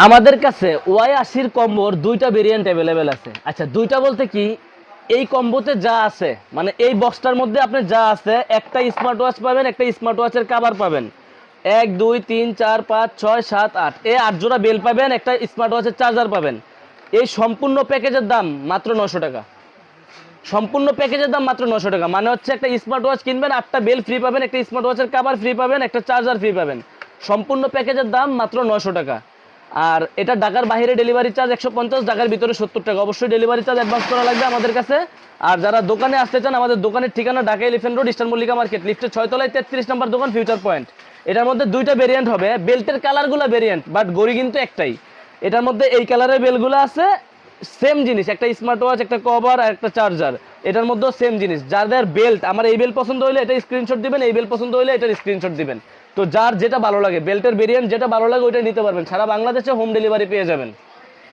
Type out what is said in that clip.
আমাদের কাছে Y80 কম্বোর দুইটা ভেরিয়েন্ট অ্যাভেলেবেল আছে। আচ্ছা, দুইটা বলতে কি, এই কম্বোতে যা আছে মানে এই বক্সটার মধ্যে আপনি যা আছে, একটা স্মার্ট ওয়াচ পাবেন, একটা স্মার্ট ওয়াচের কভার পাবেন, 1 2 3 4 5 6 7 8 এই 8 জোড়া বেল পাবেন, একটা স্মার্ট ওয়াচের চার্জার পাবেন। এই সম্পূর্ণ প্যাকেজের দাম মাত্র 900 টাকা। সম্পূর্ণ প্যাকেজের দাম মাত্র 900 টাকা। মানে হচ্ছে একটা স্মার্ট ওয়াচ কিনবেন, 8টা বেল ফ্রি পাবেন, একটা স্মার্ট ওয়াচের কভার ফ্রি পাবেন, একটা চার্জার ফ্রি পাবেন। সম্পূর্ণ প্যাকেজের দাম মাত্র 900 টাকা। আর এটা ঢাকার বাইরে ডেলিভারি চার্জ 150, ঢাকার ভিতরে 70 টাকা। অবশ্যই ডেলিভারি চার্জ অ্যাডভান্স করা লাগবে আমাদের কাছে। আর যারা দোকানে আসতে চান, আমাদের দোকানের ঠিকানা Dhaka elephant road, eastern Mallika market, লিফটের 6 তলায় 33 নম্বর দোকান, ফিউচার পয়েন্ট। এটার মধ্যে দুইটা ভেরিয়েন্ট হবে, বেল্টের কালারগুলো ভেরিয়েন্ট, বাট গড়ি কিন্তু একটাই। এটার মধ্যে এই কালারের বেলগুলো আছে, সেম জিনিস, একটা স্মার্ট ওয়াচ, একটা কভার আর একটা চার্জার। এটার মধ্যেও সেম জিনিস। যাদের বেল্ট, আমার এই বেল পছন্দ হলে এটা স্ক্রিনশট দিবেন, এই বেল পছন্দ হলে এটার স্ক্রিনশট দিবেন। তো যার যেটা ভালো লাগে, বেল্টের ভেরিয়েন্ট যেটা ভালো লাগে ওইটা নিতে পারবেন। সারা বাংলাদেশে হোম ডেলিভারি পেয়ে যাবেন।